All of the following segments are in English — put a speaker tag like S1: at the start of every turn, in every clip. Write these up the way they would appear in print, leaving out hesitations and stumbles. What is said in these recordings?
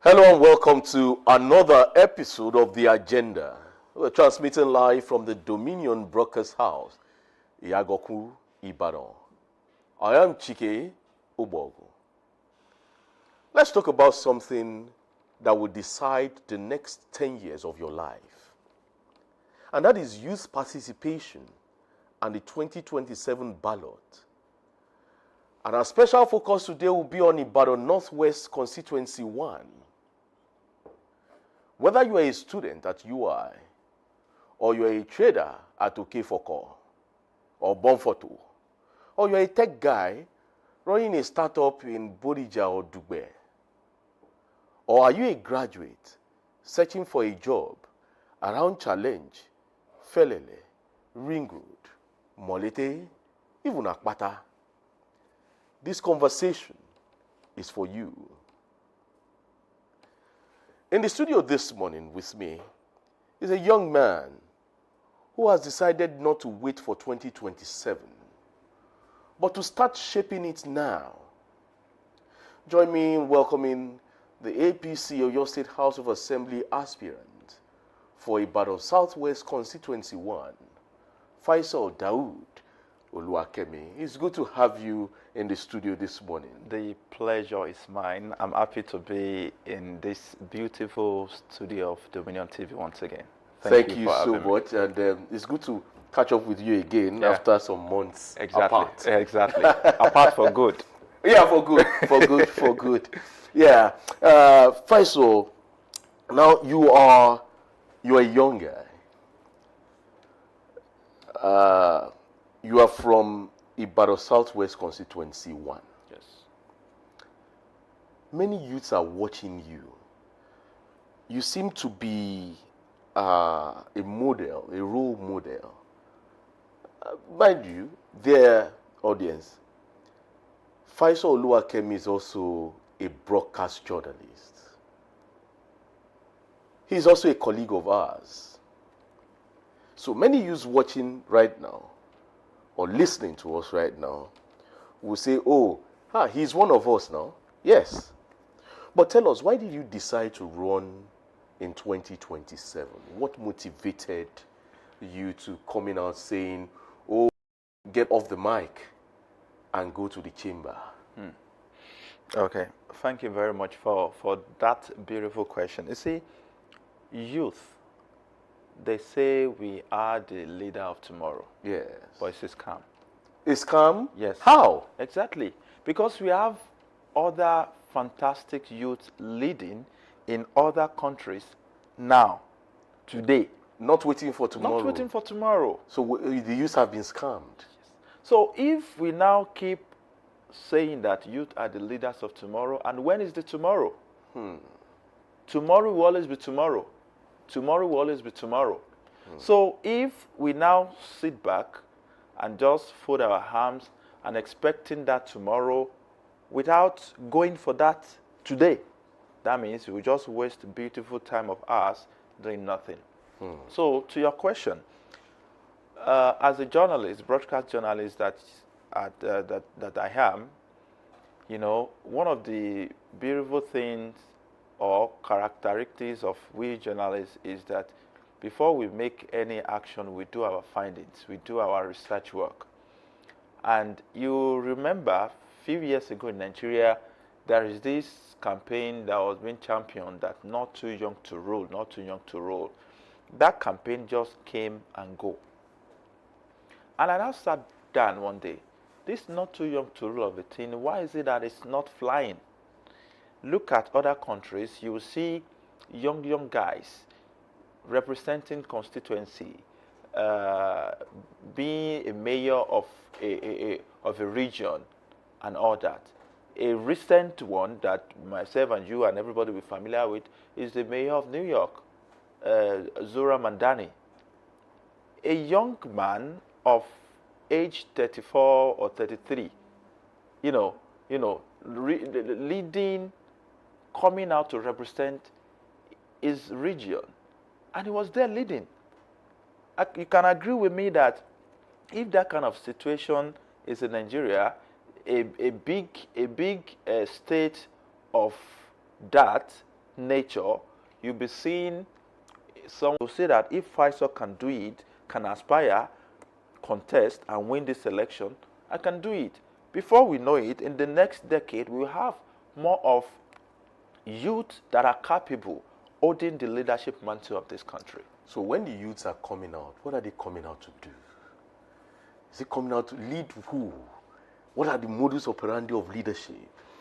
S1: Hello and welcome to another episode of The Agenda. We're transmitting live from the Dominion Brokers House, Yagoku, Ibadan. I am Chike Ubogu. Let's talk about something that will decide the next 10 years of your life. And that is youth participation and the 2027 ballot. And our special focus today will be on Ibadan Northwest Constituency 1. Whether you are a student at UI, or you are a trader at Okefoko, or Bonfoto, or you are a tech guy running a startup in Bodija or Dugbe, or are you a graduate searching for a job around Challenge, Felele, Ring Road, Molete, even Akpata, this conversation is for you. In the studio this morning with me is a young man who has decided not to wait for 2027, but to start shaping it now. Join me in welcoming the APC Oyo State House of Assembly aspirant for Ibadan Southwest Constituency 1, Faisal Daoud Oluwakemi. It's good to have you in the studio this morning.
S2: The pleasure is mine. I'm happy to be in this beautiful studio of Dominion TV once again.
S1: Thank you so much, and it's good to catch up with you again after some months apart.
S2: Exactly. Apart for good.
S1: Yeah, for good, for good. Yeah. Faisal, now you are a young guy. You are from Ibadan Southwest Constituency 1.
S2: Yes.
S1: Many youths are watching you. You seem to be a model, a role model. Mind you, their audience, Faisal Oluwakemi is also a broadcast journalist. He is also a colleague of ours. So many youths watching right now, or listening to us right now, will say, oh, he's one of us now. Yes. But tell us, why did you decide to run in 2027? What motivated you to coming out saying, oh, get off the mic and go to the chamber?
S2: Okay. Thank you very much for that beautiful question. You see, youth, they say we are the leader of tomorrow.
S1: Yes.
S2: But it's a scam.
S1: A scam?
S2: Yes.
S1: How?
S2: Exactly. Because we have other fantastic youth leading in other countries now, today.
S1: Not waiting for tomorrow.
S2: Not waiting for tomorrow.
S1: So the youth have been scammed.
S2: So if we now keep saying that youth are the leaders of tomorrow, and when is the tomorrow? Tomorrow will always be tomorrow. Tomorrow will always be tomorrow. So if we now sit back and just fold our arms and expecting that tomorrow without going for that today, that means we just waste beautiful time of ours doing nothing. So to your question, as a journalist, broadcast journalist that I am, you know, one of the beautiful things or characteristics of we journalists is that before we make any action, we do our findings, we do our research work. And you remember a few years ago in Nigeria, there is this campaign that was being championed that not too young to rule, not too young to rule. That campaign just came and go. And I now sat down one day, this not too young to rule of a thing, why is it that it's not flying? Look at other countries, you will see young guys representing constituency, being a mayor of a region and all that. A recent one that myself and you and everybody will be familiar with is the mayor of New York, Zura Mandani. A young man of age 34 or 33, leading, coming out to represent his region. And he was there leading. You can agree with me that if that kind of situation is in Nigeria, a big state of that nature, you'll be seeing some will say that if Faisal can do it, can aspire, contest, and win this election, I can do it. Before we know it, in the next decade, we will have more of youth that are capable holding the leadership mantle of this country.
S1: So when the youths are coming out, what are they coming out to do? Is it coming out to lead who? What are the modus operandi of leadership?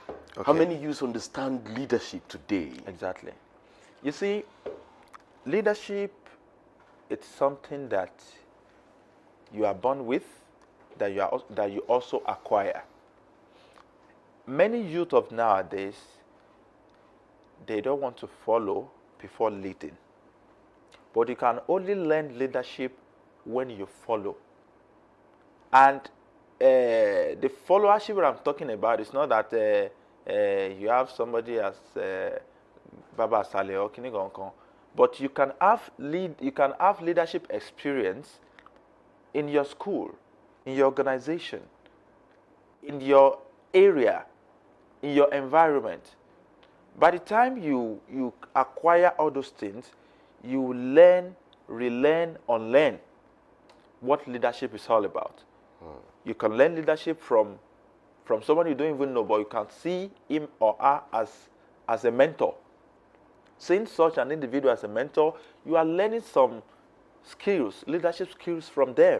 S2: Okay.
S1: How many youths understand leadership today?
S2: Exactly. You see, leadership, it's something that you are born with, that you also acquire. Many youth of nowadays, they don't want to follow before leading. But you can only learn leadership when you follow. And the followership that I'm talking about is not that you have somebody as Baba Saleh or Kinigonko, but you can have leadership experience in your school, in your organization, in your area, in your environment. By the time you acquire all those things, you learn, relearn, unlearn what leadership is all about. You can learn leadership from someone you don't even know, but you can see him or her as a mentor. Seeing such an individual as a mentor, you are learning some skills, leadership skills from them.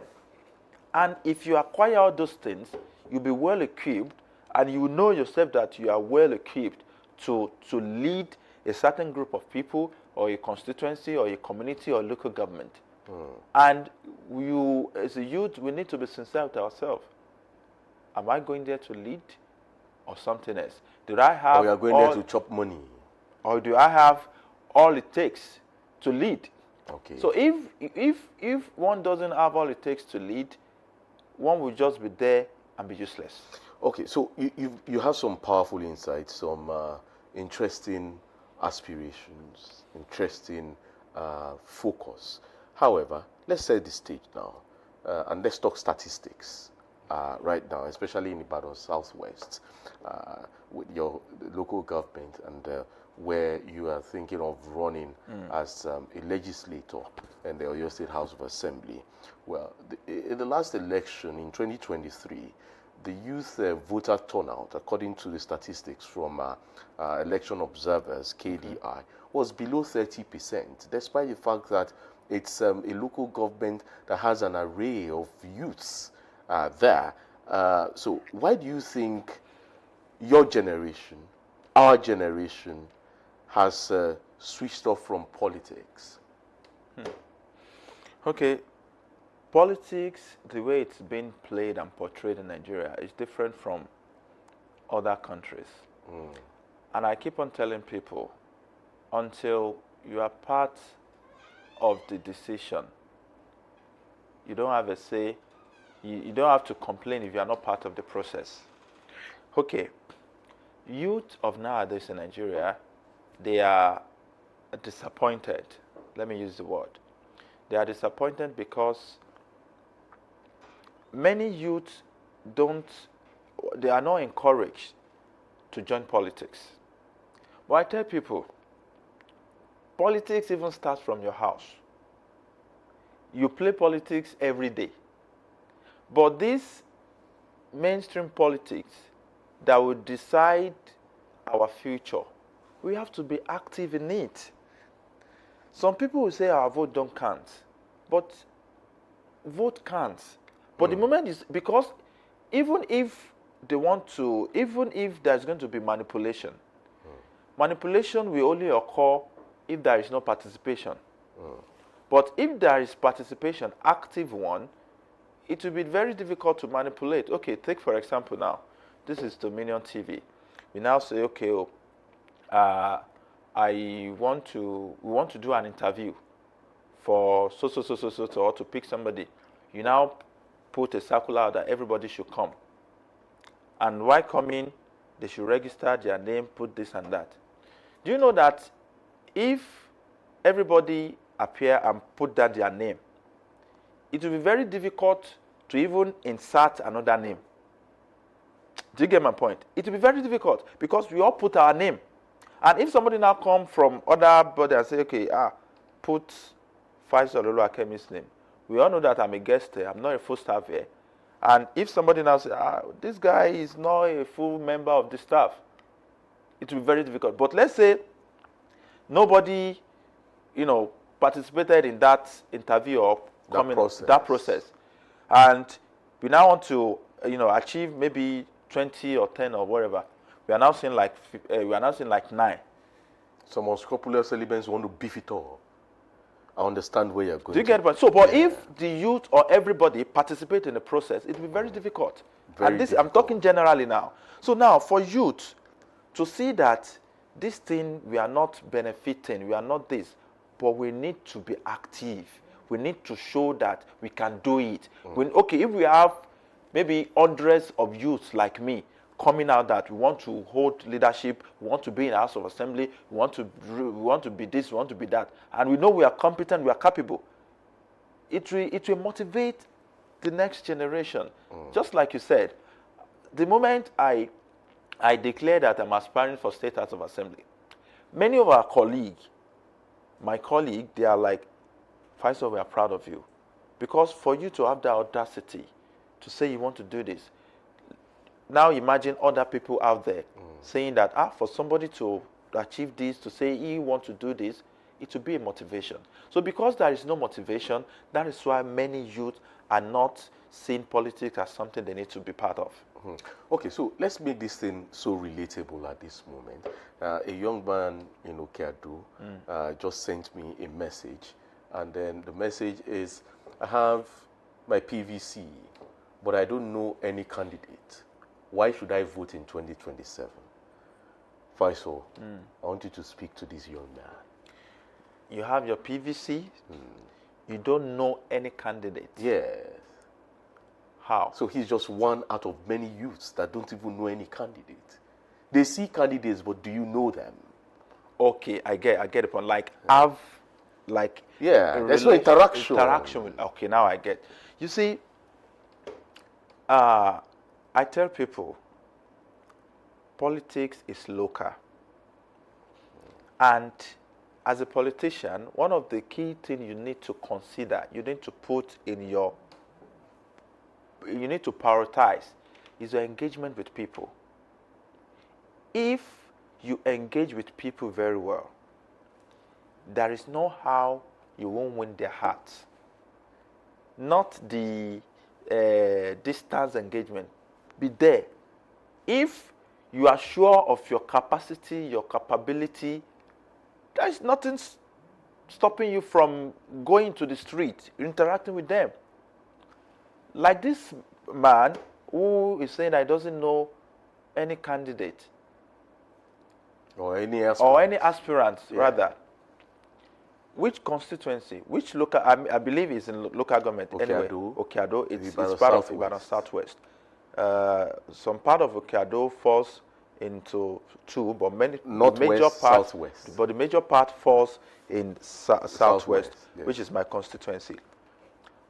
S2: And if you acquire all those things, you'll be well equipped, and you will know yourself that you are well equipped to lead a certain group of people, or a constituency, or a community, or local government. And you, as a youth, we need to be sincere with ourselves. Am I going there to lead, or something else? Did I have?
S1: Or you are going there to chop money?
S2: Or do I have all it takes to lead?
S1: Okay.
S2: So if one doesn't have all it takes to lead, one will just be there and be useless.
S1: Okay, so you have some powerful insights, some interesting aspirations, interesting focus. However, let's set the stage now, and let's talk statistics right now, especially in Ibadan Southwest, with your local government and where you are thinking of running as a legislator in the Oyo State House of Assembly. Well, in the last election in 2023, the youth voter turnout, according to the statistics from election observers, KDI, was below 30%, despite the fact that it's a local government that has an array of youths there. So why do you think your generation, our generation, has switched off from politics?
S2: Okay. Politics, the way it's been played and portrayed in Nigeria, is different from other countries. And I keep on telling people, until you are part of the decision, you don't have a say, you don't have to complain if you are not part of the process. Okay, youth of nowadays in Nigeria, they are disappointed. Let me use the word. They are disappointed because many youths they are not encouraged to join politics. But I tell people, politics even starts from your house. You play politics every day. But this mainstream politics that will decide our future, we have to be active in it. Some people will say our vote don't count, but vote counts. But the moment is, because even if they want to, even if there's going to be manipulation, manipulation will only occur if there is no participation. But if there is participation, active one, it will be very difficult to manipulate. Okay, take for example now, this is Dominion TV. We now say, okay, we want to do an interview for so, or to pick somebody. You now put a circular out that everybody should come. And while coming, they should register their name, put this and that. Do you know that if everybody appear and put down their name, it will be very difficult to even insert another name? Do you get my point? It will be very difficult because we all put our name. And if somebody now come from other body and say, okay, put Faisal Oluwakemi's name, we all know that I'm a guest here. I'm not a full staff here. And if somebody now says, this guy is not a full member of the staff, it will be very difficult. But let's say nobody, participated in that interview or that process. And we now want to, achieve maybe 20 or 10 or whatever. We are now seeing like 9.
S1: Some unscrupulous elements want to beef it up. I understand where you're going.
S2: Do you get it? So, but if the youth or everybody participate in the process, it will be very difficult. I'm talking generally now. So now, for youth to see that this thing, we are not benefiting, we are not this, but we need to be active. We need to show that we can do it. If we have maybe hundreds of youths like me coming out that we want to hold leadership, we want to be in the House of Assembly, we want to be this, we want to be that, and we know we are competent, we are capable, it will motivate the next generation. Just like you said, the moment I declare that I'm aspiring for State House of Assembly, many of our my colleague, they are like, Faisal, we are proud of you. Because for you to have that audacity to say you want to do this, now imagine other people out there saying that, for somebody to achieve this, to say he wants to do this, it will be a motivation. So because there is no motivation, that is why many youth are not seeing politics as something they need to be part of.
S1: Okay, so let's make this thing so relatable at this moment. A young man in Okeado just sent me a message, and then the message is, I have my PVC, but I don't know any candidate. Why should I vote in 2027? Faisal, I want you to speak to this young man.
S2: You have your PVC, you don't know any candidate.
S1: Yes.
S2: How?
S1: So he's just one out of many youths that don't even know any candidate. They see candidates, but do you know them?
S2: Okay, I get the point.
S1: There's no interaction.
S2: Okay, now I get. You see, I tell people, politics is local. And as a politician, one of the key things you need to consider, you need to prioritize, is your engagement with people. If you engage with people very well, there is no how you won't win their hearts. Not the distance engagement. Be there. If you are sure of your capacity, your capability, there is nothing stopping you from going to the street, interacting with them. Like this man who is saying that he doesn't know any candidate.
S1: Or any aspirant.
S2: Rather. Which constituency? Which local? I believe it's in local government.
S1: Okeado.
S2: Anyway, Okeado. It's part of Ibadan Southwest. Some part of Okeado falls into 2, but
S1: Southwest.
S2: But the major part falls in Southwest,
S1: yes.
S2: Which is my constituency.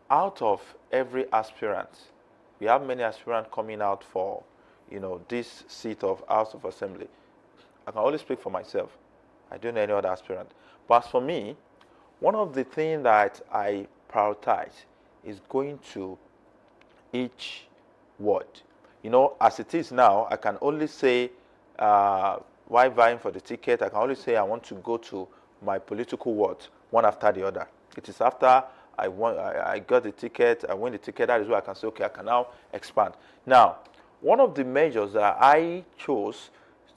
S2: Out of every aspirant, we have many aspirants coming out for, this seat of House of Assembly. I can only speak for myself. I don't know any other aspirant. But as for me, one of the things that I prioritize is going to each ward. As it is now, I can only say, while vying for the ticket, I can only say I want to go to my political ward, one after the other. It is after I got the ticket, I win the ticket, that is where I can say, okay, I can now expand. Now, one of the measures that I chose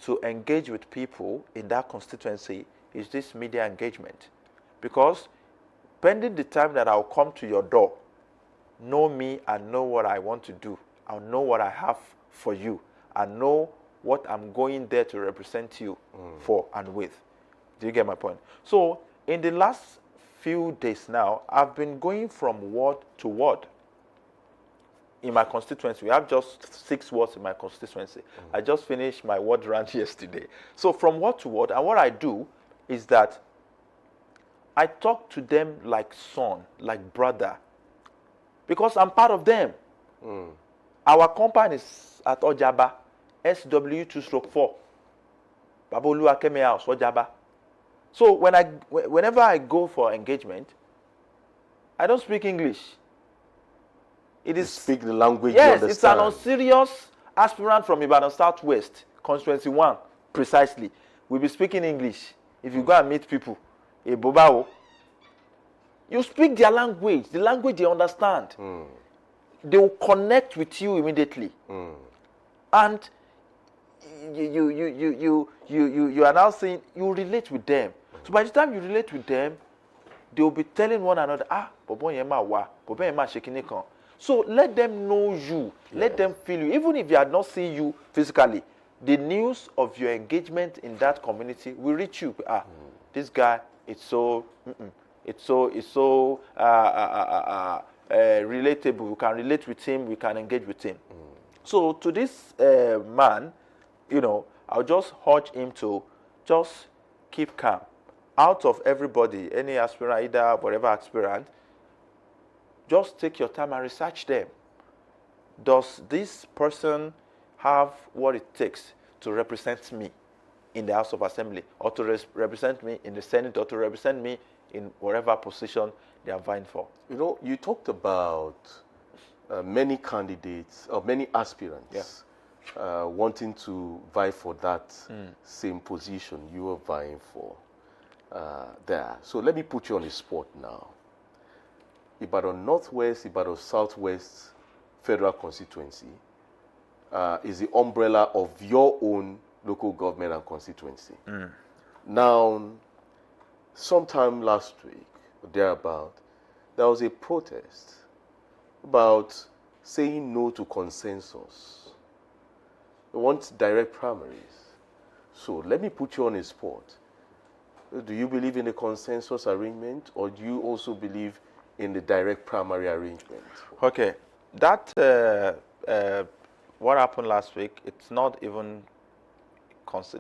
S2: to engage with people in that constituency is this media engagement. Because pending the time that I'll come to your door, know me and know what I want to do. I'll know what I have for you. I know what I'm going there to represent you for and with. Do you get my point? So in the last few days now, I've been going from ward to ward in my constituency. We have just 6 wards in my constituency. I just finished my ward round yesterday. So from ward to ward, and what I do is that I talk to them like son, like brother, because I'm part of them. Our compound is at Ojaba, SW2/4. Baba Oluwakemi House, Wajaba. So whenever I go for engagement, I don't speak English. It
S1: You
S2: is
S1: speak the language
S2: yes,
S1: you
S2: it's an
S1: understand.
S2: unserious aspirant from Ibadan Southwest, constituency 1, precisely. We'll be speaking English. If you go and meet people, Bobao, you speak their language, the language they understand. They will connect with you immediately. And you are now saying you relate with them. So by the time you relate with them, they will be telling one another, Bobo yema wa, Bobo yema shekini kan. So let them know you, let them feel you. Even if they are not seeing you physically, the news of your engagement in that community will reach you. This guy, it's so relatable. We can relate with him. We can engage with him. So to this man, I'll just urge him to just keep calm. Out of everybody, any aspirant, either whatever aspirant, just take your time and research them. Does this person have what it takes to represent me in the House of Assembly, or to represent me in the Senate, or to represent me in whatever position they are vying for?
S1: You talked about many candidates or many aspirants wanting to vie for that same position you are vying for there. So let me put you on the spot now. Ibadan Northwest, Ibadan Southwest Federal Constituency is the umbrella of your own local government and constituency. Now, sometime last week, or thereabout, there was a protest about saying no to consensus. They want direct primaries. So let me put you on a spot. Do you believe in the consensus arrangement, or do you also believe in the direct primary arrangement?
S2: Okay, that what happened last week, it's not even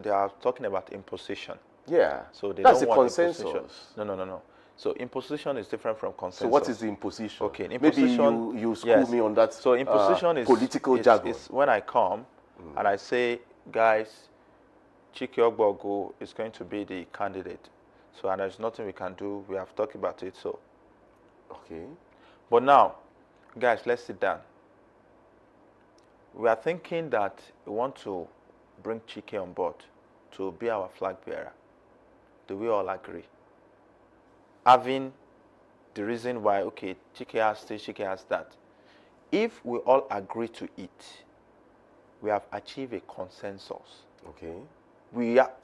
S2: they are talking about imposition.
S1: Yeah,
S2: So they
S1: that's
S2: don't
S1: the
S2: want
S1: consensus.
S2: imposition. No. So imposition is different from consensus.
S1: So what is the imposition?
S2: Okay,
S1: Maybe you school me on that.
S2: So imposition is
S1: political jargon.
S2: Is when I come and I say, guys, Chike Ogbogu is going to be the candidate. So and there's nothing we can do. We have talked about it. So
S1: Okay.
S2: but now, guys, let's sit down. We are thinking that we want to bring Chike on board to be our flag bearer. Do we all agree? Having the reason why, okay, Chike has this, Chike has that. If we all agree to it, we have achieved a consensus.
S1: Okay.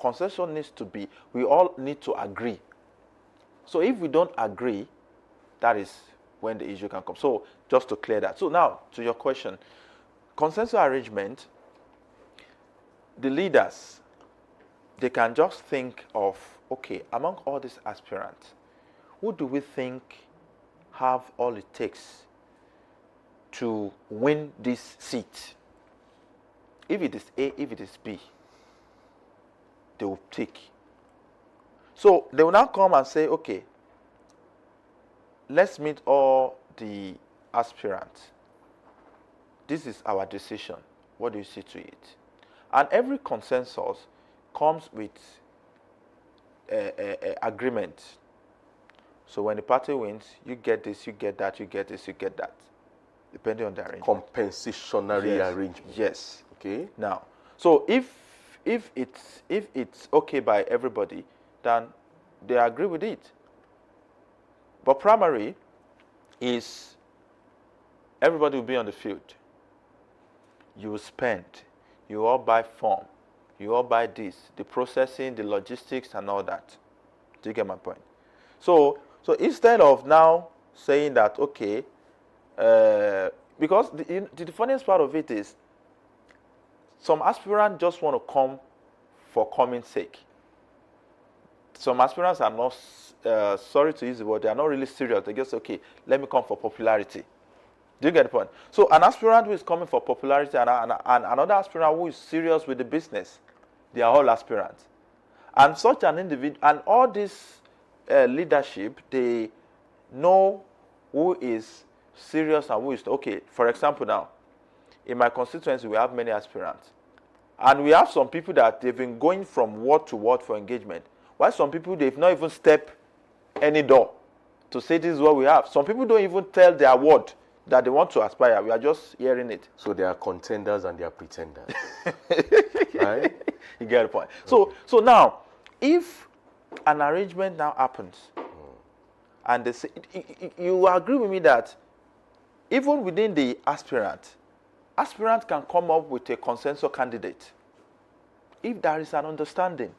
S2: Consensus needs to be, we all need to agree. So if we don't agree, that is when the issue can come. So just to clear that. So now, to your question, consensus arrangement, the leaders, they can just think of, okay, among all these aspirants, who do we think have all it takes to win this seat? If it is A, if it is B, they will take. So they will now come and say, okay, let's meet all the aspirants. This is our decision. What do you see to it? And every consensus comes with agreement. So when the party wins, you get this, you get that, you get this, you get that, depending on the arrangement.
S1: Compensationary arrangement.
S2: Yes.
S1: Okay.
S2: Now, so if it's okay by everybody, then they agree with it. But primary is everybody will be on the field. You will spend. You all buy form. You all buy this, the processing, the logistics, and all that. Do you get my point? So instead of now saying that, okay, because the funniest part of it is some aspirants just want to come for coming's sake. Some aspirants are not, sorry to use the word, they are not really serious. They just, okay, let me come for popularity. Do you get the point? So an aspirant who is coming for popularity and another aspirant who is serious with the business, they are all aspirants. And such an individual, and all this leadership, they know who is serious and who is, okay, for example now, in my constituency we have many aspirants. And we have some people that they've been going from word to word for engagement. While some people, they've not even stepped any door to say this is what we have. Some people don't even tell their word that they want to aspire. We are just hearing it.
S1: So they are contenders and they are pretenders. Right?
S2: You get the point. So now, if an arrangement now happens, and they say, you agree with me that even within the aspirant can come up with a consensus candidate if there is an understanding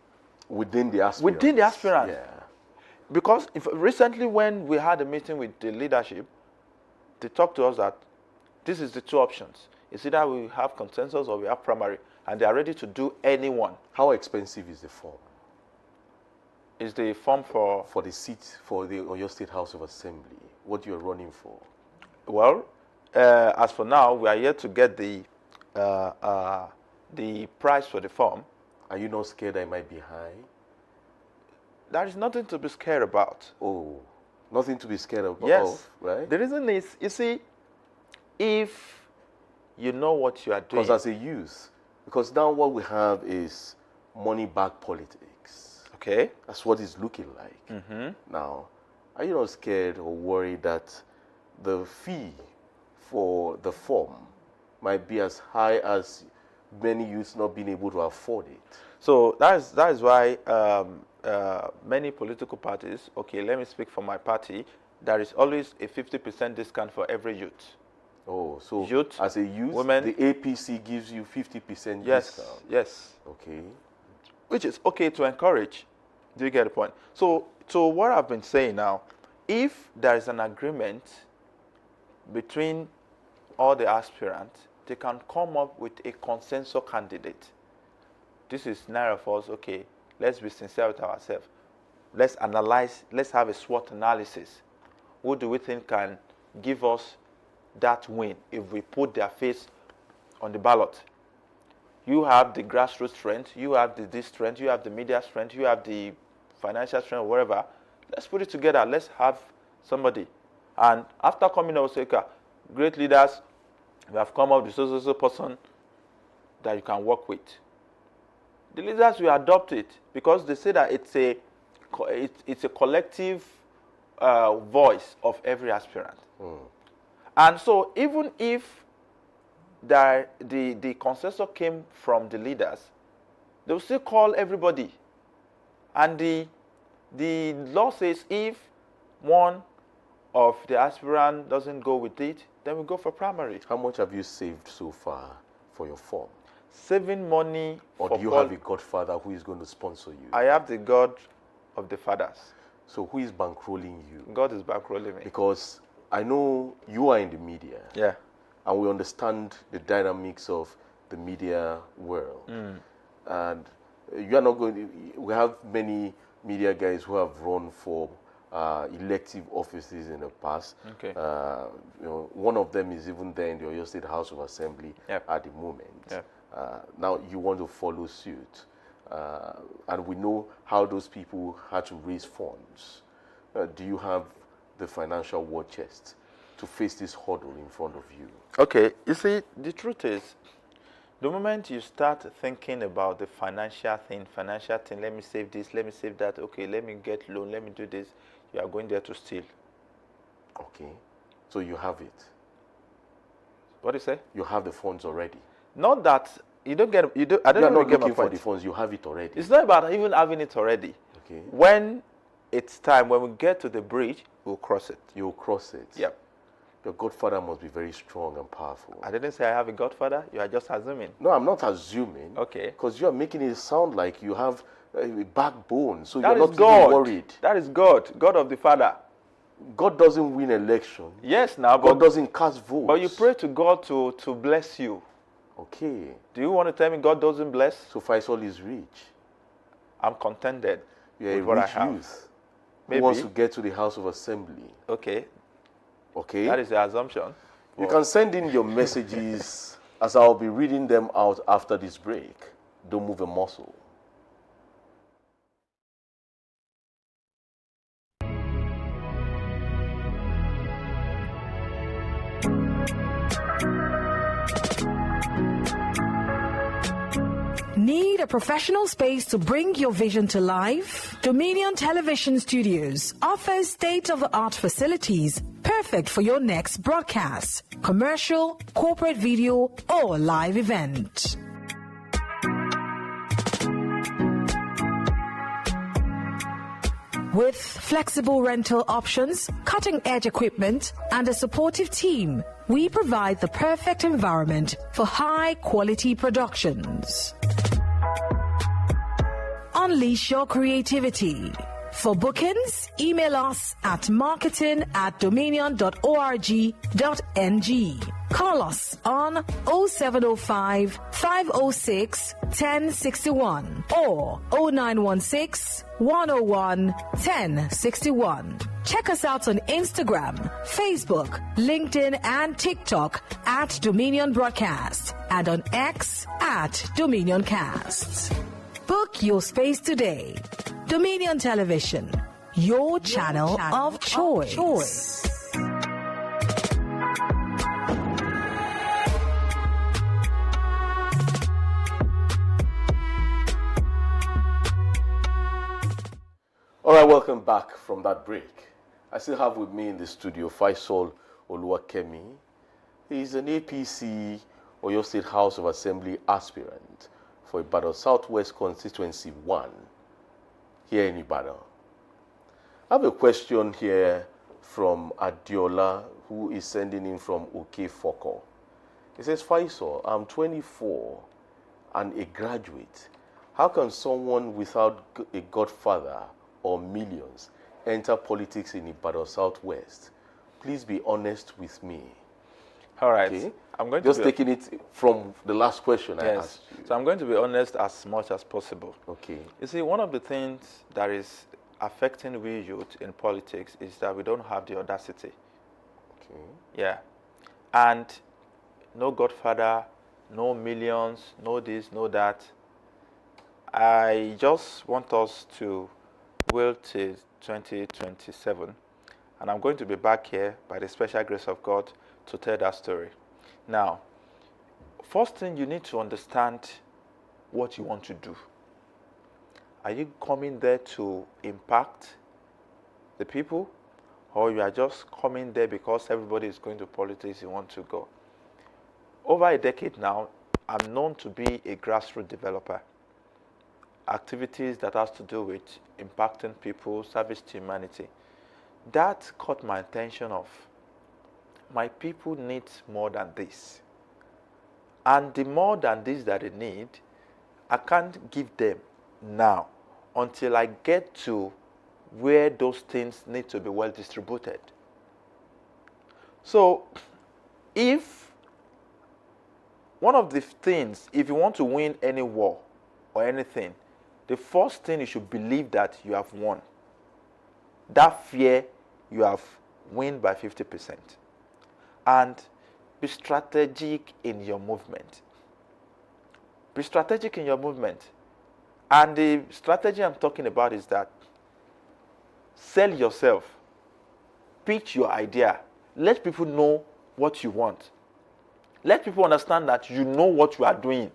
S1: Within the aspirants.
S2: within the aspirant.
S1: Yeah.
S2: Because recently when we had a meeting with the leadership, they talked to us that this is the two options. It's either we have consensus or we have primary, and they are ready to do any one.
S1: How expensive is the form?
S2: Is the form for
S1: For the seat for the Oyo State House of Assembly, what you're running for?
S2: Well, as for now, we are yet to get the price for the form.
S1: Are you not scared that it might be high?
S2: There is nothing to be scared about.
S1: Oh, nothing to be scared of,
S2: Yes.
S1: right?
S2: The reason is, you see, if you know what you are doing.
S1: Because as a youth, because now what we have is money-back politics.
S2: Okay.
S1: That's what it's looking like. Now, are you not scared or worried that the fee for the form might be as high as many youths not being able to afford it?
S2: So that is why many political parties, okay, let me speak for my party, there is always a 50% discount for every youth.
S1: Oh, so
S2: Youth,
S1: as a youth,
S2: women.
S1: the APC gives you 50%
S2: Yes,
S1: discount.
S2: yes.
S1: Okay.
S2: Which is okay to encourage. Do you get the point? So what I've been saying now, if there is an agreement between all the aspirants, they can come up with a consensus candidate. This is Naira for us, okay, let's be sincere with ourselves. Let's analyze, let's have a SWOT analysis. Who do we think can give us that win if we put their face on the ballot? You have the grassroots strength, you have this strength, you have the media strength, you have the financial strength, or whatever. Let's put it together. Let's have somebody. And after coming out, say, okay, great leaders, we have come up with so person that you can work with. The leaders will adopt it because they say that it's a collective voice of every aspirant. And so even if the consensus came from the leaders, they will still call everybody. And the law says if one of the aspirant doesn't go with it, then we go for primary.
S1: How much have you saved so far for your form?
S2: Saving money.
S1: Or do you have a godfather who is going to sponsor you?
S2: I have the God of the fathers.
S1: So who is bankrolling you?
S2: God is bankrolling me.
S1: Because I know you are in the media.
S2: Yeah.
S1: And we understand the dynamics of the media world. And you are not going to, we have many media guys who have run for elective offices in the past.
S2: Okay.
S1: One of them is even there in the Oyo State House of Assembly at the moment.
S2: Yep.
S1: Now you want to follow suit. And we know how those people had to raise funds. Do you have the financial war chest to face this hurdle in front of you?
S2: Okay, you see, the truth is, the moment you start thinking about the financial thing, let me save this, let me save that, okay, let me get loan, let me do this, you are going there to steal.
S1: Okay. So you have it.
S2: What do you say?
S1: You have the funds already.
S2: Not that you don't get, I don't
S1: You are
S2: know
S1: not
S2: if you get my
S1: looking for
S2: point.
S1: the funds, you have it already.
S2: It's not about even having it already.
S1: Okay.
S2: When it's time, when we get to the bridge, we'll cross it.
S1: You'll cross it.
S2: Yep.
S1: Your godfather must be very strong and powerful.
S2: I didn't say I have a godfather. You are just assuming.
S1: No, I'm not assuming.
S2: Okay.
S1: Because you are making it sound like you have a backbone, so
S2: That
S1: you're
S2: is
S1: not
S2: God.
S1: even worried.
S2: That is God. God of the Father.
S1: God doesn't win election.
S2: Yes, now,
S1: God
S2: but,
S1: doesn't cast votes.
S2: but you pray to God to bless you.
S1: Okay.
S2: Do you want to tell me God doesn't bless?
S1: So Faisal is rich.
S2: I'm contented
S1: You're
S2: with
S1: a
S2: what I
S1: rich
S2: have.
S1: youth
S2: Maybe.
S1: who wants to get to the House of Assembly.
S2: Okay,
S1: Okay.
S2: that is the assumption.
S1: You can send in your messages as I'll be reading them out after this break. Don't move a muscle.
S3: Need a professional space to bring your vision to life? Dominion Television Studios offers state-of-the-art facilities perfect for your next broadcast, commercial, corporate video, or live event. With flexible rental options, cutting-edge equipment, and a supportive team, we provide the perfect environment for high-quality productions. Unleash your creativity. For bookings, email us at marketing@dominion.org.ng. Call us on 0705 506 1061 or 0916 101 1061. Check us out on Instagram, Facebook, LinkedIn, and TikTok at Dominion Broadcast and on X at DominionCast. Book your space today. Dominion Television, your channel of choice.
S1: All right, welcome back from that break. I still have with me in the studio Faisal Oluwakemi. He's an APC Oyo State House of Assembly aspirant for Ibadan Southwest Constituency 1 here in Ibadan. I have a question here from Adiola, who is sending in from Okefoko. He says, Faisal, I'm 24 and a graduate. How can someone without a godfather or millions enter politics in Ibadan Southwest? Please be honest with me.
S2: All right.
S1: Okay?
S2: I'm going
S1: Just
S2: to
S1: taking it from the last question I asked you.
S2: So I'm going to be honest as much as possible.
S1: Okay.
S2: You see, one of the things that is affecting we youth in politics is that we don't have the audacity.
S1: Okay.
S2: Yeah. And no godfather, no millions, no this, no that. I just want us to wait till 2027. And I'm going to be back here by the special grace of God to tell that story. Now, first thing you need to understand what you want to do. Are you coming there to impact the people, or you are just coming there because everybody is going to politics, you want to go? Over a decade now, I'm known to be a grassroots developer. Activities that has to do with impacting people, service to humanity. That caught my attention of, my people need more than this. And the more than this that they need, I can't give them now until I get to where those things need to be well distributed. So, if one of the things, if you want to win any war or anything, the first thing you should believe that you have won. That fear, you have won by 50%. And be strategic in your movement. Be strategic in your movement. And the strategy I'm talking about is that sell yourself. Pitch your idea. Let people know what you want. Let people understand that you know what you are doing.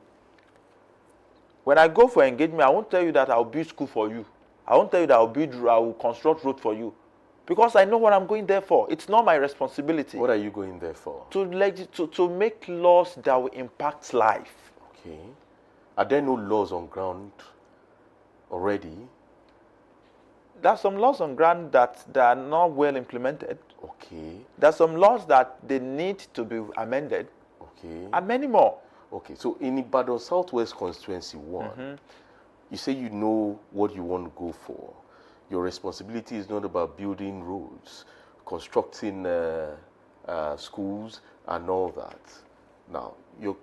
S2: When I go for engagement, I won't tell you that I'll build school for you. I won't tell you that I will construct road for you. Because I know what I'm going there for. It's not my responsibility.
S1: What are you going there for?
S2: To make laws that will impact life.
S1: Okay. Are there no laws on ground already?
S2: There are some laws on ground that are not well implemented.
S1: Okay.
S2: There are some laws that they need to be amended.
S1: Okay.
S2: And many more.
S1: Okay. So in Ibadan Southwest Constituency 1, you say you know what you want to go for. Your responsibility is not about building roads, constructing schools, and all that. Now, your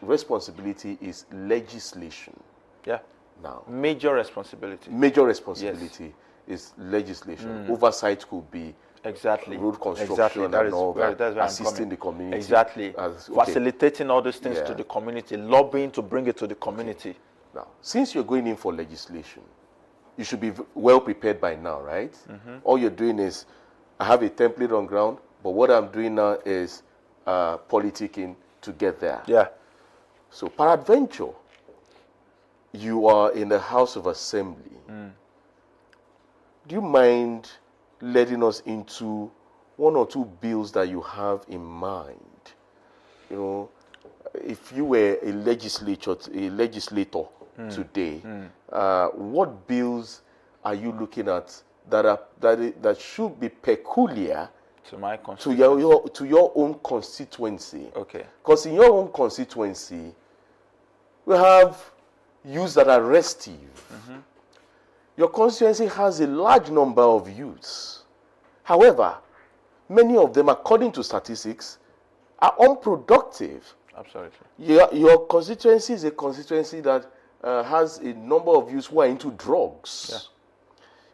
S1: responsibility is legislation.
S2: Yeah.
S1: Now,
S2: major responsibility.
S1: Major responsibility is legislation. Oversight could be
S2: exactly
S1: road construction
S2: exactly.
S1: and all that.
S2: That's
S1: assisting the community.
S2: Exactly. Facilitating all these things to the community, lobbying to bring it to the community.
S1: Okay. Now, since you're going in for legislation, you should be well prepared by now, right? All you're doing is, I have a template on ground, but what I'm doing now is politicking to get there.
S2: Yeah.
S1: So, peradventure, you are in the House of Assembly. Do you mind letting us into one or two bills that you have in mind? You know, if you were a legislator today, what bills are you looking at that should be peculiar
S2: To my
S1: to
S2: constituency.
S1: your own constituency?
S2: Okay.
S1: Because in your own constituency, we have youths that are restive. Your constituency has a large number of youths. However, many of them, according to statistics, are unproductive.
S2: Absolutely.
S1: Your constituency is a constituency that has a number of youths who are into drugs.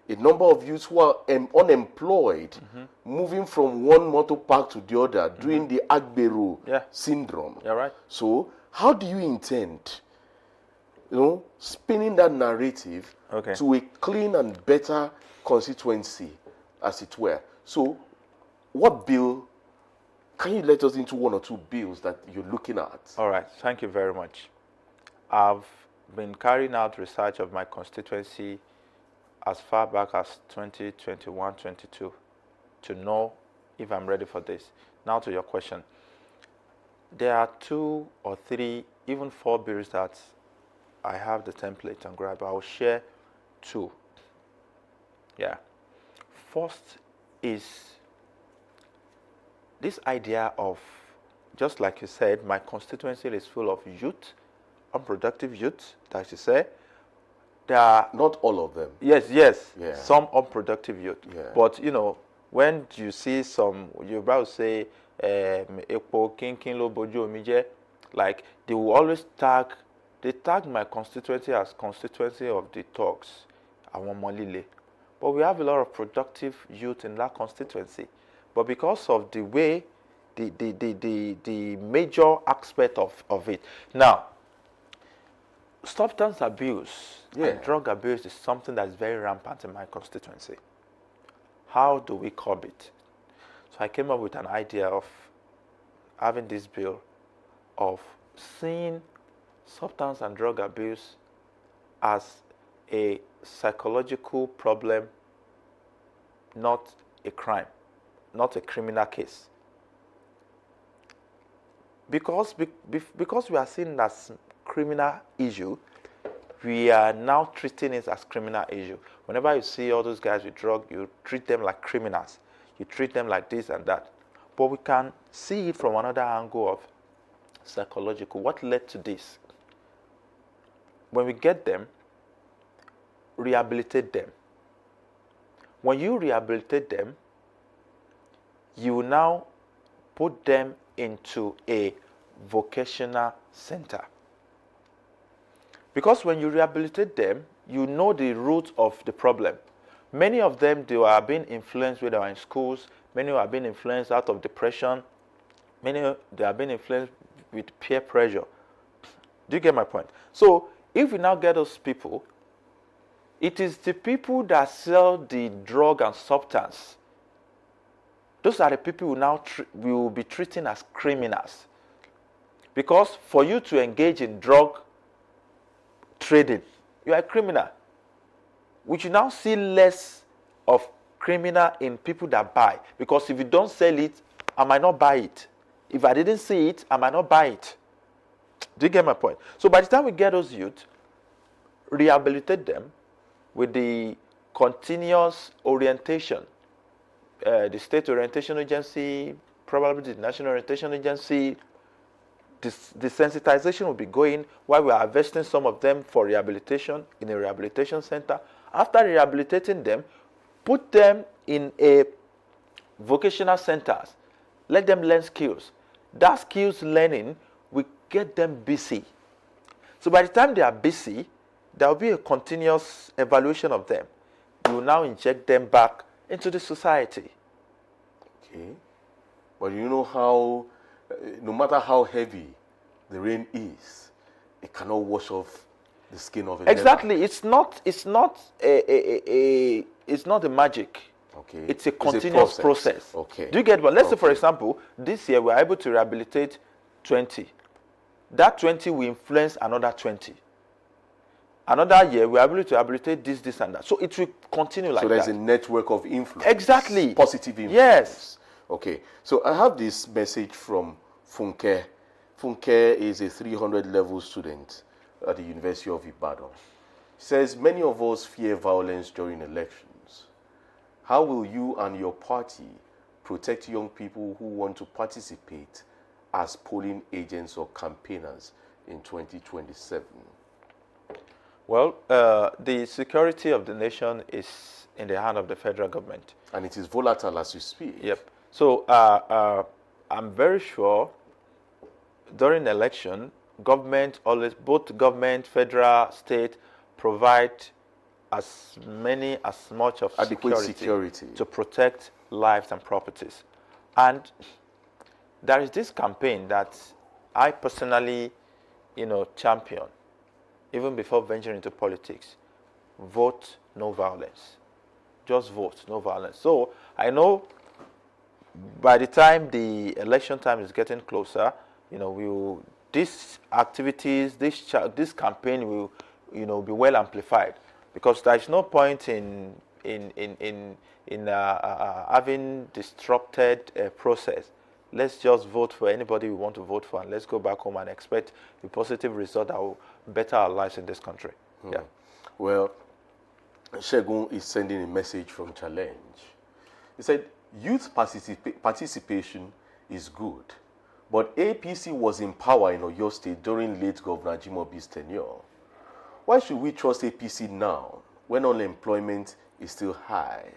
S1: A number of youths who are unemployed, moving from one motor park to the other, doing the Agbero syndrome.
S2: You're right.
S1: So, how do you intend, spinning that narrative to a clean and better constituency, as it were? So, what bill, can you let us into one or two bills that you're looking at?
S2: All right. Thank you very much. I've been carrying out research of my constituency as far back as 2021-22 to know if I'm ready for this. Now to your question. There are 2 or 3, even 4 bills that I have the template and grab. I'll share 2. Yeah. First is this idea of, just like you said, my constituency is full of youth, unproductive youth, that you say. There are
S1: not all of them.
S2: Yes,
S1: Yeah.
S2: some unproductive youth.
S1: Yeah.
S2: But when you see some, you about say, Epo Kinkin lo bojo omije, like they will always tag my constituency as constituency of the thugs, Awon Molile. But we have a lot of productive youth in that constituency. But because of the way, the major aspect of it. Now, substance abuse and drug abuse is something that is very rampant in my constituency. How do we curb it? So I came up with an idea of having this bill of seeing substance and drug abuse as a psychological problem, not a crime, not a criminal case. Because we are seeing it as criminal issue, we are now treating it as criminal issue. Whenever you see all those guys with drug, you treat them like criminals. You treat them like this and that. But we can see it from another angle of psychological. What led to this? When we get them, rehabilitate them. When you rehabilitate them, you now put them into a vocational center. Because when you rehabilitate them, you know the root of the problem. Many of them, they are being influenced when they are in schools. Many are being influenced out of depression. Many, they are being influenced with peer pressure. Do you get my point? So, if we now get those people, it is the people that sell the drug and substance. Those are the people we will be treating as criminals. Because for you to engage in drug trading, you are a criminal. We should now see less of criminal in people that buy. Because if you don't sell it, I might not buy it. If I didn't see it, I might not buy it. Do you get my point? So by the time we get those youth, rehabilitate them with the continuous orientation, the state orientation agency, probably the national orientation agency, the sensitization will be going while we are investing some of them for rehabilitation in a rehabilitation center. After rehabilitating them, put them in a vocational centers. Let them learn skills. That skills learning will get them busy. So by the time they are busy, there will be a continuous evaluation of them. You will now inject them back into the society.
S1: Okay. But you know how, no matter how heavy the rain is, it cannot wash off the skin of it.
S2: Exactly. It's not a magic.
S1: Okay.
S2: It's a continuous process.
S1: Okay.
S2: Do you get what? Let's say, for example, this year we are able to rehabilitate 20. That 20 will influence another 20. Another year, we are able to rehabilitate this, and that. So it will continue like that.
S1: So there's a network of influence.
S2: Exactly.
S1: Positive influence.
S2: Yes.
S1: Okay. So I have this message from Funke. Funke is a 300 level student at the University of Ibadan. Says many of us fear violence during elections. How will you and your party protect young people who want to participate as polling agents or campaigners in 2027?
S2: Well, the security of the nation is in the hand of the federal government.
S1: And it is volatile as you speak.
S2: Yep. So I'm very sure during election, government always, both government, federal, state, provide as much of
S1: Adequate security
S2: to protect lives and properties. And there is this campaign that I personally, champion, even before venturing into politics. Vote no violence. Just vote no violence. So I know by the time the election time is getting closer, these activities, this campaign will, be well amplified, because there is no point in having disrupted a process. Let's just vote for anybody we want to vote for, and let's go back home and expect a positive result that will better our lives in this country. Yeah.
S1: Well, Shegun is sending a message from Challenge. He said, youth participation is good, but APC was in power in Oyo State during late Governor Ajimobi's tenure. Why should we trust APC now when unemployment is still high?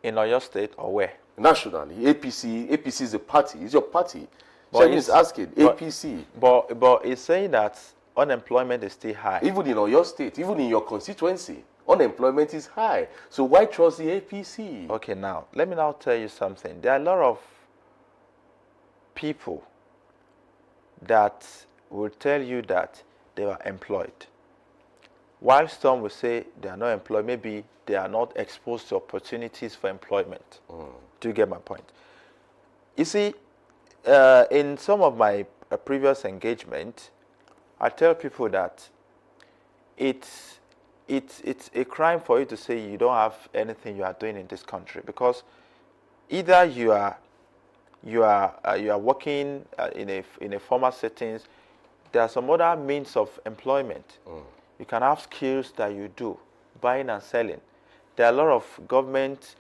S2: In Oyo State or where?
S1: Nationally, APC is a party. It's your party. Shegun is asking, APC.
S2: But it's saying that unemployment is still high.
S1: Even in Oyo State, even in your constituency, unemployment is high. So why trust the APC?
S2: Okay, now, let me now tell you something. There are a lot of people that will tell you that they are employed, while some will say they are not employed. Maybe they are not exposed to opportunities for employment. Do you get my point? You see, in some of my previous engagement, I tell people that it's a crime for you to say you don't have anything you are doing in this country, because either you are working in a formal settings. There are some other means of employment. You can have skills that you do, buying and selling. There are a lot of government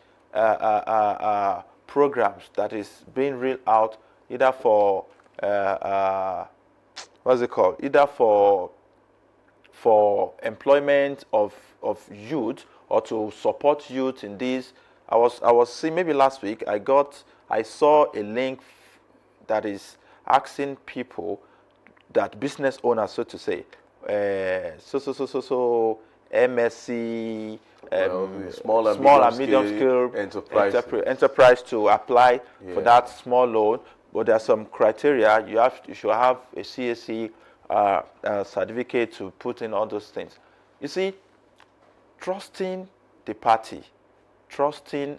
S2: programs that is being read out, either for what's it called? Either for employment of youth, or to support youth in this. I was seeing, maybe last week, I saw a link that is asking people, that business owners, so to say, MSc,
S1: small and medium scale
S2: enterprise to apply for that small loan. But there are some criteria. You should have a CSE certificate to put in all those things. You see, trusting the party, trusting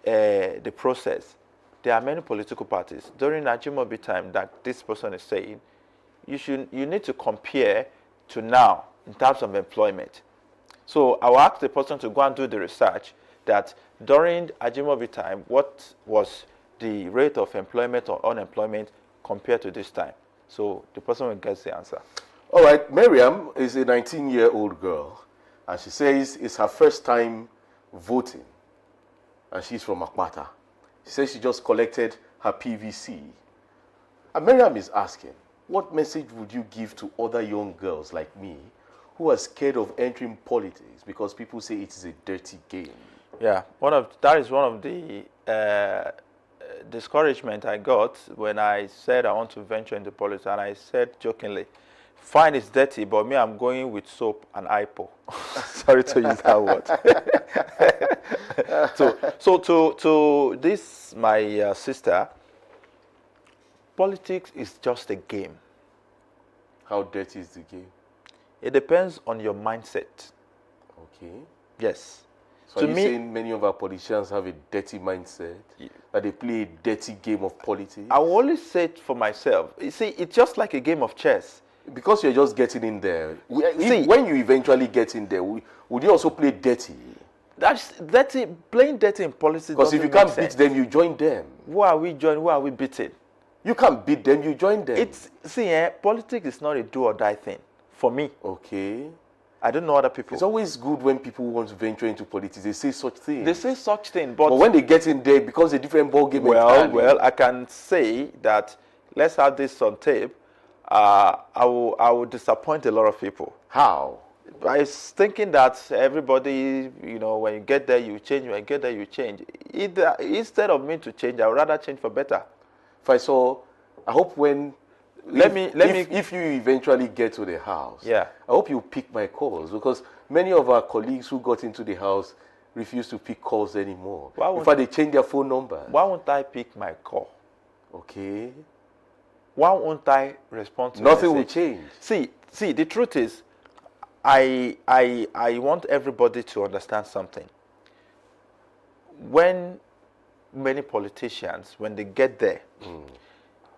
S2: the process. There are many political parties. During Ajimobi time, that this person is saying, you need to compare to now in terms of employment. So I will ask the person to go and do the research that during Ajimobi time, what was the rate of employment or unemployment compared to this time. So the person will get the answer.
S1: All right, Miriam is a 19-year-old girl, and she says it's her first time voting, and she's from Akpata. She says she just collected her PVC. And Miriam is asking, what message would you give to other young girls like me who are scared of entering politics because people say it is a dirty game?
S2: Yeah, that is one of the discouragement I got when I said I want to venture into politics, and I said jokingly, fine, it's dirty, but me, I'm going with soap and IPO. Sorry to use that word. to this, my sister, politics is just a game.
S1: How dirty is the game?
S2: It depends on your mindset.
S1: Okay.
S2: Yes.
S1: So are you saying many of our politicians have a dirty mindset? Yeah. That they play a dirty game of politics?
S2: I will always say it for myself. You see, it's just like a game of chess.
S1: Because you're just getting in there.
S2: See-
S1: When you eventually get in there, would you also play dirty?
S2: That's dirty. Playing dirty in politics.
S1: Because if you
S2: doesn't
S1: can't
S2: make
S1: beat
S2: sense.
S1: them, you join them.
S2: Who are we joining? Who are we beating?
S1: You can't beat them, you join them.
S2: Politics is not a do or die thing for me.
S1: Okay.
S2: I don't know other people.
S1: It's always good when people want to venture into politics. They say such things.
S2: They say such thing,
S1: but when they get in there, it becomes a different ball game entirely.
S2: well, I can say that. Let's have this on tape. I will disappoint a lot of people.
S1: How?
S2: I was thinking that everybody, when you get there, you change. When you get there, you change. Instead of me to change, I would rather change for better.
S1: Faisal, I hope if you eventually get to the house,
S2: Yeah.
S1: I hope you pick my calls, because many of our colleagues who got into the house refuse to pick calls anymore. In fact, they change their phone numbers.
S2: Why won't I pick my call?
S1: Okay.
S2: Why won't I respond to
S1: Nothing will
S2: message?
S1: change.
S2: See, the truth is, I want everybody to understand something. When many politicians, when they get there,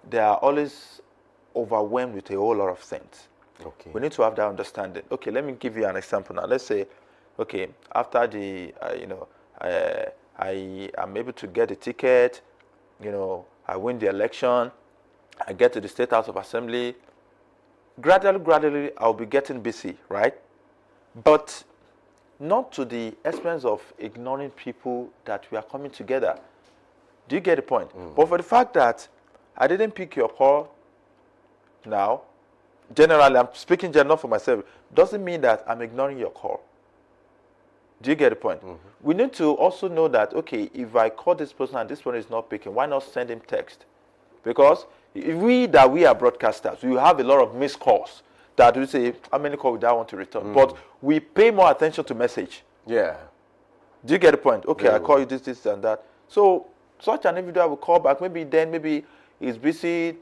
S2: they are always overwhelmed with a whole lot of things.
S1: Okay.
S2: We need to have that understanding. Okay, let me give you an example now. Let's say, okay, after I am able to get a ticket, I win the election, I get to the State House of Assembly. Gradually, I'll be getting busy, right? But not to the expense of ignoring people that we are coming together. Do you get the point? But for the fact that I didn't pick your call now, generally, I'm speaking general for myself, doesn't mean that I'm ignoring your call. Do you get the point? We need to also know that, okay, if I call this person and this one is not picking, why not send him text? Because if we are broadcasters, we have a lot of missed calls that we say, how many calls would I want to return? But we pay more attention to message.
S1: Yeah.
S2: Do you get the point? Okay,
S1: Very
S2: I call you this, and that. So such an individual will call back. Maybe he's busy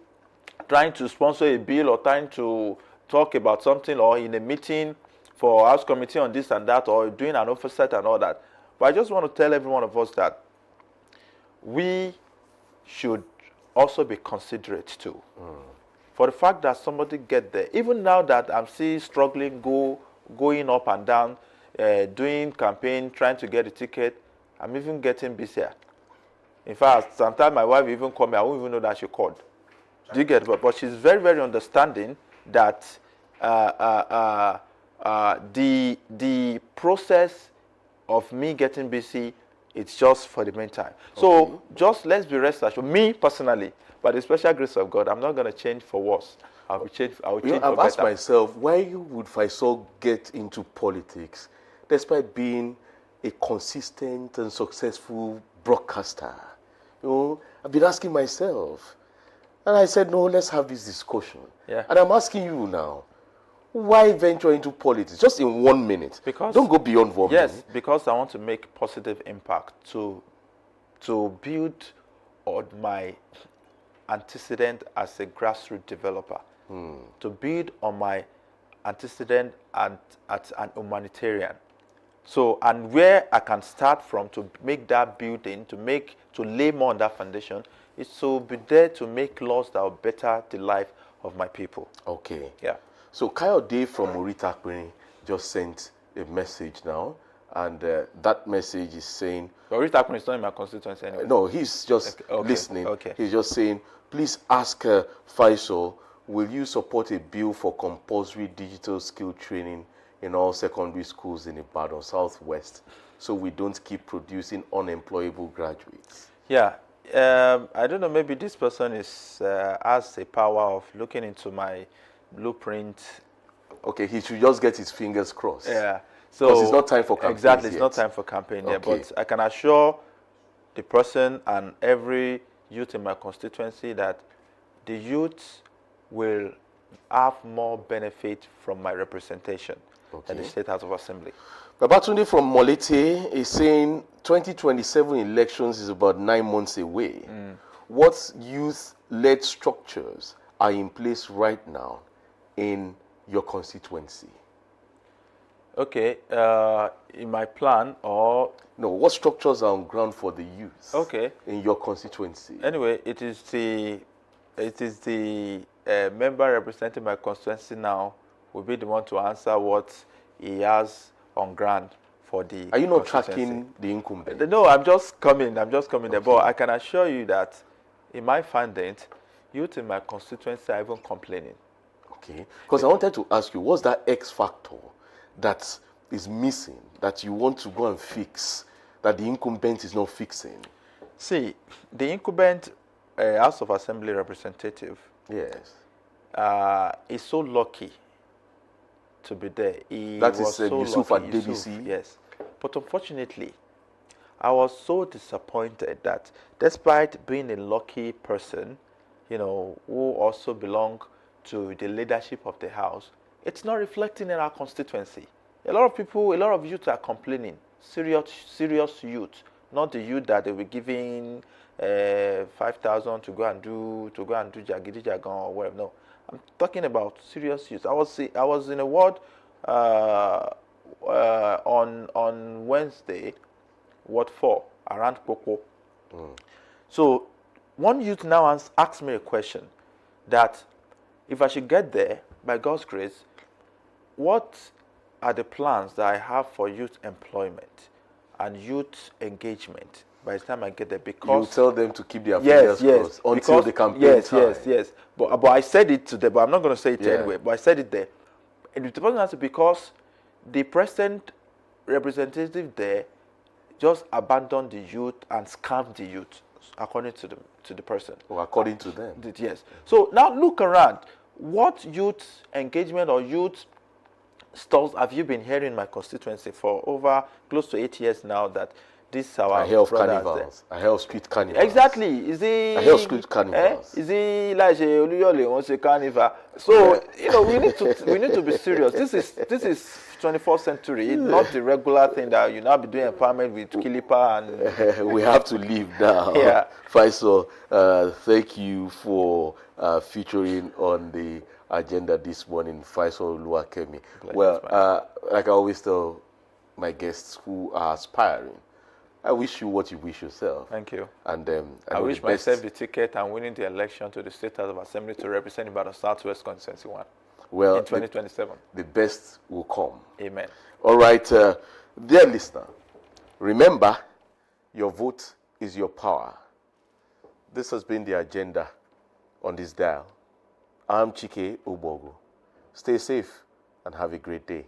S2: trying to sponsor a bill or trying to talk about something, or in a meeting for House Committee on this and that, or doing an oversight and all that. But I just want to tell every one of us that we should also be considerate too. For the fact that somebody get there, even now that I'm still struggling, going up and down, doing campaign, trying to get a ticket, I'm even getting busier. In fact, sometimes my wife even called me, I won't even know that she called. Do you get it? But she's very, very understanding that the process of me getting busy, it's just for the meantime. So just let's be rest assured. Me personally, by the special grace of God, I'm not going to change for worse. I will change for better.
S1: I've asked myself, why would Faisal get into politics despite being a consistent and successful broadcaster? I've been asking myself. And I said, no, let's have this discussion.
S2: Yeah.
S1: And I'm asking you now, why venture into politics? Just in 1 minute.
S2: Because
S1: don't go beyond 1 minute.
S2: Yes, because I want to make positive impact to build on my antecedent as a grassroots developer, to build on my antecedent as an humanitarian. So, and where I can start from to make that building, to lay more on that foundation, is to be there to make laws that will better the life of my people.
S1: Okay.
S2: Yeah.
S1: So Kayode from Oritakpini just sent a message now, and that message is saying...
S2: Oritakpini is not in my constituency anyway.
S1: No, he's just listening.
S2: Okay.
S1: He's just saying, please ask Faisal, will you support a bill for compulsory digital skill training in all secondary schools in Ibadan Southwest, so we don't keep producing unemployable graduates?
S2: Yeah. I don't know, maybe this person has a power of looking into my blueprint.
S1: Okay, he should just get his fingers crossed.
S2: Yeah. So
S1: because it's not time for campaign.
S2: Exactly, it's not time for campaign yet.
S1: Okay.
S2: But I can assure the person and every youth in my constituency that the youth will have more benefit from my representation at the State House of Assembly.
S1: Babatunde from Molete is saying 2027 elections is about 9 months away. What youth-led structures are in place right now in your constituency?
S2: Okay, in my plan, or...
S1: No, what structures are on ground for the youth
S2: Okay.
S1: in your constituency?
S2: Anyway, it is the member representing my constituency now will be the one to answer what he has on ground for the
S1: Are you not
S2: constituency.
S1: tracking the incumbent?
S2: No, I'm just coming there. But I can assure you that in my findings, youth in my constituency are even complaining.
S1: Okay. Because I wanted to ask you, what's that X factor that is missing, that you want to go and fix, that the incumbent is not fixing?
S2: See, the incumbent House of Assembly representative
S1: Yes.
S2: is so lucky to be there.
S1: That is Yusuf
S2: lucky,
S1: Adebisi.
S2: Yes. But unfortunately, I was so disappointed that despite being a lucky person, who also belong to the leadership of the house, it's not reflecting in our constituency. A lot of people, a lot of youth are complaining. Serious youth, not the youth that they were giving 5,000 to go and do jagidi jagan or whatever. No, I'm talking about serious youth. I was in a ward on Wednesday, Ward 4, around Koko. So one youth now has asked me a question that if I should get there, by God's grace, what are the plans that I have for youth employment and youth engagement by the time I get there? Because
S1: You tell them to keep their fingers crossed until the campaign time.
S2: Yes. But I said it to them, but I'm not going to say it
S1: Yeah.
S2: anyway. But I said it there. And the person answered because the present representative there just abandoned the youth and scammed the youth, according to the person.
S1: Or according to them.
S2: Yes. So now look around. What youth engagement or youth stalls have you been hearing in my constituency for over close to 8 years now that this our
S1: I hear of
S2: brothers there?
S1: carnivals. I hear of street carnivals.
S2: Exactly. Is it?
S1: I hear of street carnivals.
S2: Is it like Oluyole wants a carnival? So we need to be serious. This is 21st century, not the regular thing that you now be doing empowerment with Kilipa and.
S1: We have to leave now.
S2: Yeah.
S1: Faisal, thank you for featuring on the agenda this morning, Faisal Oluwakemi. Well, like I always tell my guests who are aspiring, I wish you what you wish yourself.
S2: Thank you.
S1: And
S2: I wish myself the ticket and winning the election to the State House of Assembly to represent Ibadan Southwest Constituency 1
S1: well,
S2: in 2027.
S1: the best will come.
S2: Amen.
S1: All right, dear listener, remember, your vote is your power. This has been the agenda on this dial. I'm Chike Obogo. Stay safe and have a great day.